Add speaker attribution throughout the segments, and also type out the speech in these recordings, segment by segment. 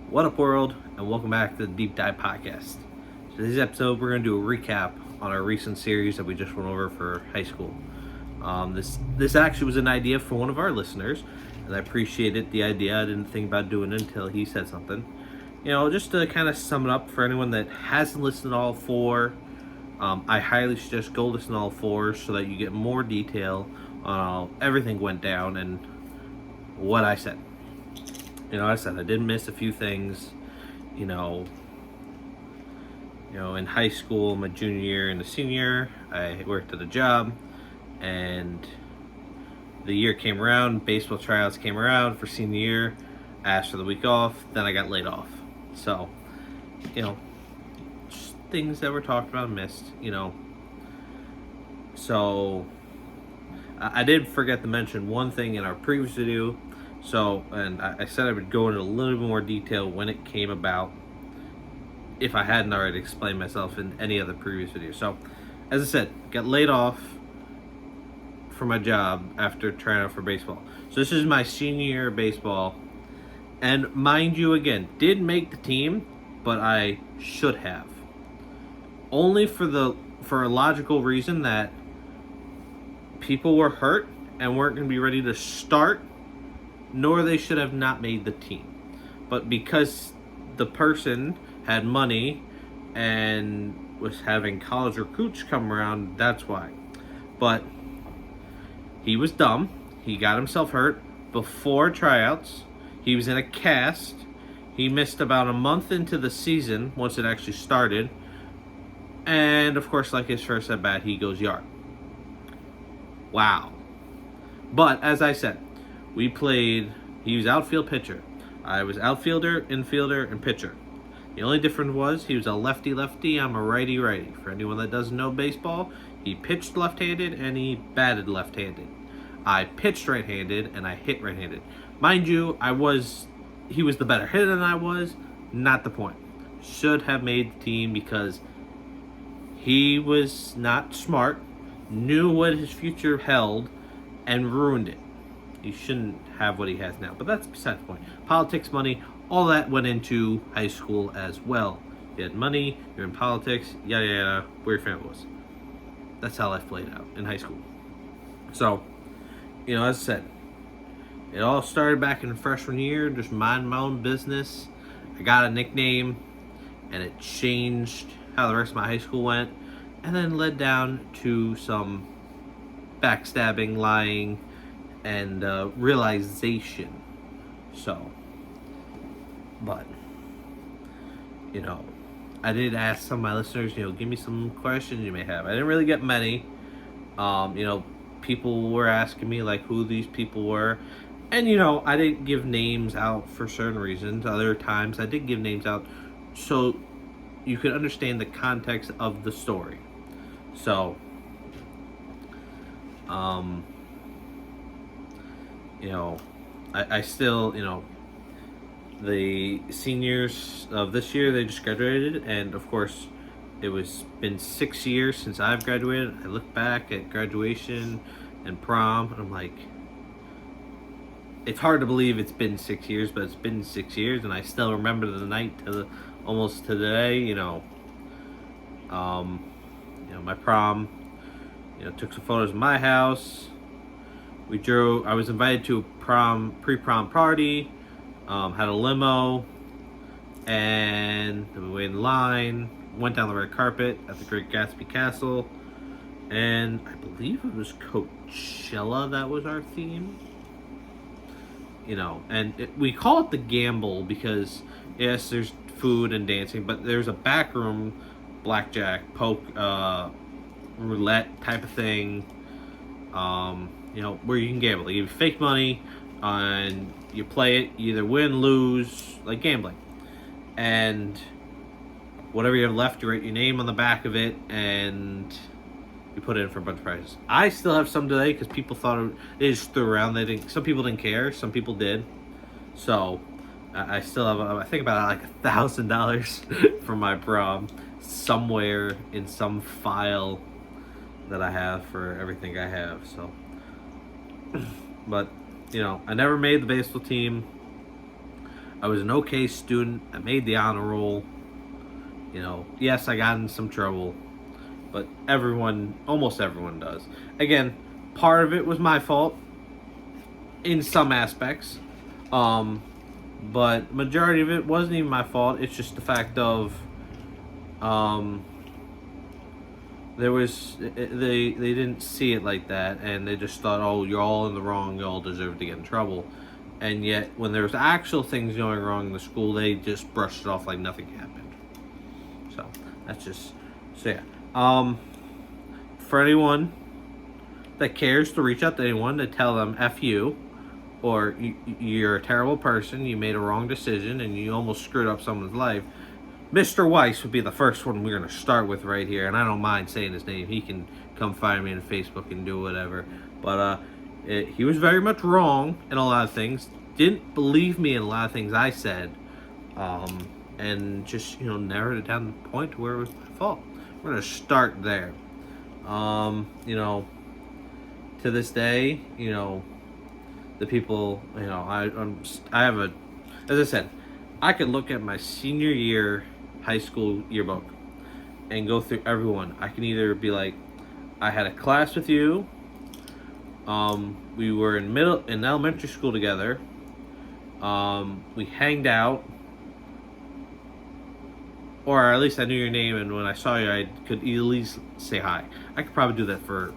Speaker 1: What up, world, and welcome back to the Deep Dive Podcast. Today's episode, we're going to do a recap on our recent series that we just went over for high school. This actually was an idea for one of our listeners, and I appreciated the idea. I didn't think about doing it until he said something. Just to kind of sum it up for anyone that hasn't listened to all four, I highly suggest go listen to all four so that you get more detail on how everything went down and what I said. I said I did miss a few things, in high school, my junior year and the senior year, I worked at a job, and the year came around, baseball tryouts came around for senior year, asked for the week off, then I got laid off. So, just things that were talked about and missed, So, I did forget to mention one thing in our previous video. And I said I would go into a little bit more detail when it came about, if I hadn't already explained myself in any other previous video. So, as I said, got laid off from my job after trying out for baseball. So this is my senior year of baseball. And mind you, again, did make the team, but I should have. Only for a logical reason that people were hurt and weren't going to be ready to start, nor they should have not made the team. But because the person had money and was having college recruits come around, that's why. But he was dumb. He got himself hurt before tryouts. He was in a cast. He missed about a month into the season once it actually started. And of course, like his first at bat, he goes yard. Wow. But as I said, he was outfield pitcher. I was outfielder, infielder, and pitcher. The only difference was he was a lefty-lefty, I'm a righty-righty. For anyone that doesn't know baseball, he pitched left-handed and he batted left-handed. I pitched right-handed and I hit right-handed. Mind you, he was the better hitter than I was, not the point. Should have made the team because he was not smart, knew what his future held, and ruined it. He shouldn't have what he has now, but that's beside the point. Politics, money, all that went into high school as well. You had money, you're in politics, yada yada, where your family was. That's how life played out in high school. So, as I said, it all started back in freshman year, just minding my own business. I got a nickname, and it changed how the rest of my high school went, and then led down to some backstabbing, lying, and realization. But I did ask some of my listeners, give me some questions you may have. I didn't really get many. People were asking me like who these people were, and I didn't give names out for certain reasons. Other times I did give names out so you could understand the context of the story. So I still, the seniors of this year, they just graduated, and of course, been 6 years since I've graduated. I look back at graduation and prom, and I'm like, it's hard to believe it's been 6 years, but it's been 6 years, and I still remember the night almost to today. My prom, took some photos of my house. I was invited to a pre-prom party, had a limo, and we waited in line, went down the red carpet at the Great Gatsby Castle, and I believe it was Coachella that was our theme. We call it the Gamble because, yes, there's food and dancing, but there's a back room, blackjack, roulette type of thing, where you can gamble. They give you fake money, and you play it, you either win, lose, like gambling. And whatever you have left, you write your name on the back of it, and you put it in for a bunch of prizes. I still have some today because people thought they just threw around. Some people didn't care, some people did. So I still have, I think about like $1,000 from my prom somewhere in some file that I have for everything I have. So, but I never made the baseball team. I was an okay student. I made the honor roll. Yes, I got in some trouble, but almost everyone does. Again, part of it was my fault in some aspects, but majority of it wasn't even my fault. It's just the fact of there was they didn't see it like that, and they just thought, oh, you're all in the wrong, you all deserve to get in trouble. And yet when there was actual things going wrong in the school, they just brushed it off like nothing happened. So yeah. For anyone that cares to reach out to anyone to tell them F you, or you're a terrible person, you made a wrong decision and you almost screwed up someone's life, Mr. Weiss would be the first one we're going to start with right here. And I don't mind saying his name. He can come find me on Facebook and do whatever. But he was very much wrong in a lot of things. Didn't believe me in a lot of things I said. And just, narrowed it down to the point to where it was my fault. We're going to start there. To this day, the people, I have as I said, I could look at my senior year high school yearbook and go through everyone. I can either be like, I had a class with you, we were in elementary school together, we hanged out, or at least I knew your name, and when I saw you I could at least say hi. I could probably do that for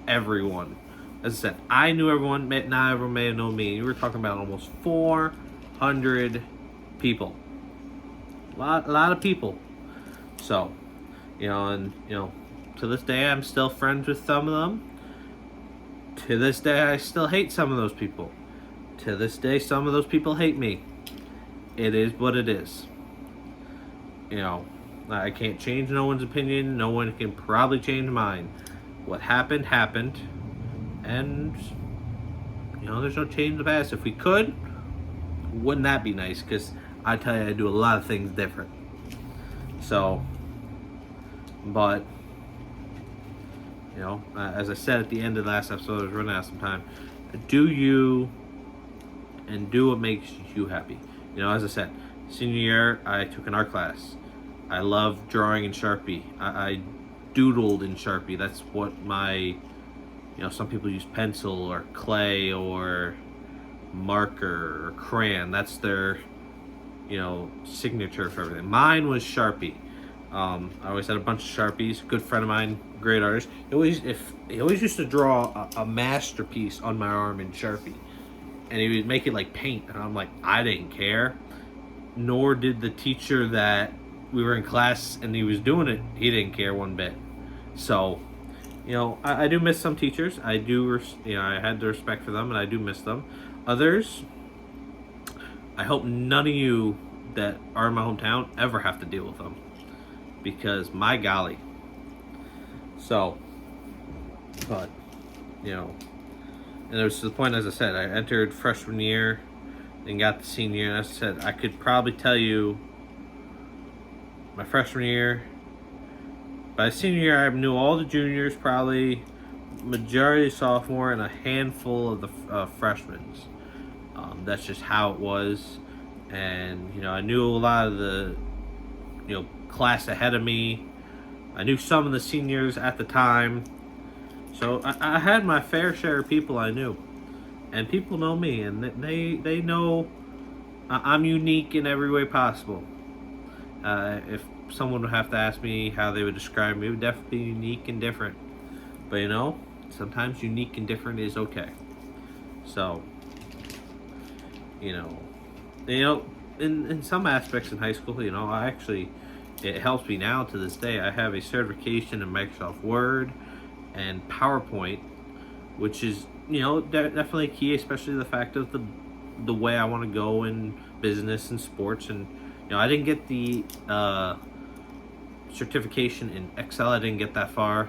Speaker 1: everyone. As I said, I knew everyone, not everyone may have known me. You were talking about almost 400 people. A lot of people. So, to this day I'm still friends with some of them. To this day I still hate some of those people. To this day some of those people hate me. It is what it is. I can't change no one's opinion. No one can probably change mine. What happened, happened. And, there's no change in the past. If we could, wouldn't that be nice? Because I tell you, I do a lot of things different. So, but, as I said at the end of the last episode, I was running out of some time. Do you, and do what makes you happy. As I said, senior year, I took an art class. I love drawing in Sharpie. I doodled in Sharpie. That's what my, some people use pencil or clay or marker or crayon. That's their, signature for everything. Mine was Sharpie. I always had a bunch of Sharpies. A good friend of mine, great artist. He always used to draw a masterpiece on my arm in Sharpie, and he would make it like paint. And I'm like, I didn't care. Nor did the teacher that we were in class and he was doing it. He didn't care one bit. So, I do miss some teachers. I do, I had the respect for them, and I do miss them. Others, I hope none of you that are in my hometown ever have to deal with them, because my golly. So, but, and it was to the point, as I said, I entered freshman year and got the senior year, and as I said, I could probably tell you my freshman year. By senior year, I knew all the juniors, probably majority sophomore, and a handful of the freshmen. That's just how it was. And, I knew a lot of the, class ahead of me. I knew some of the seniors at the time. So I had my fair share of people I knew. And people know me, and they know I'm unique in every way possible. If someone would have to ask me how they would describe me, it would definitely be unique and different. But sometimes unique and different is okay. So, in some aspects in high school, it helps me now to this day. I have a certification in Microsoft Word and PowerPoint, which is, definitely key, especially the fact of the way I want to go in business and sports. And, I didn't get the certification in Excel. I didn't get that far.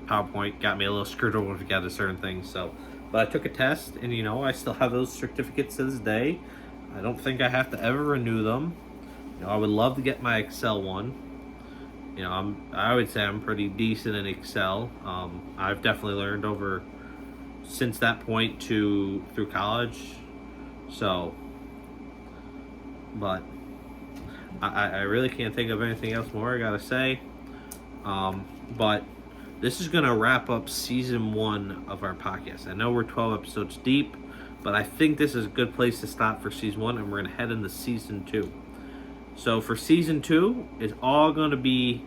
Speaker 1: PowerPoint got me a little screwed over together certain things. So, but I took a test, and I still have those certificates to this day. I don't think I have to ever renew them. I would love to get my Excel one. I would say I'm pretty decent in Excel. I've definitely learned since that point through college. So, But I really can't think of anything else more I gotta say. But this is gonna wrap up season 1 of our podcast. I know we're 12 episodes deep, but I think this is a good place to stop for season 1, and we're gonna head into season 2. So for season 2, it's all gonna be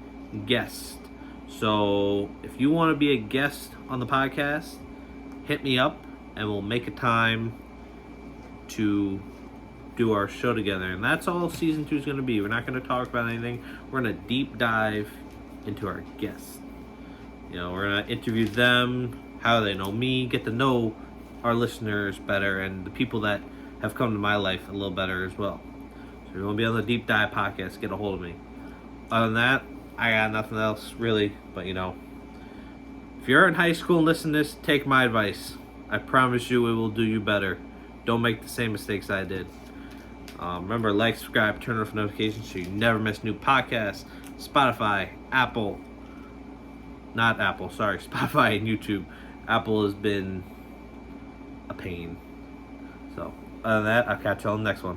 Speaker 1: guests. So if you want to be a guest on the podcast, hit me up and we'll make a time to do our show together. And that's all season 2 is going to be. We're not going to talk about anything. We're going to deep dive into our guests. You know, we're going to interview them, how they know me, get to know our listeners better, and the people that have come to my life a little better as well. So if you want to be on the Deep Dive podcast, get a hold of me. Other than that, I got nothing else really, but you know, if you're in high school and listen to this, take my advice. I promise you it will do you better. Don't make the same mistakes I did. Remember, like, subscribe, turn on notifications so you never miss new podcasts. Spotify, Spotify and YouTube. Apple has been a pain. So, other than that, I'll catch you on the next one.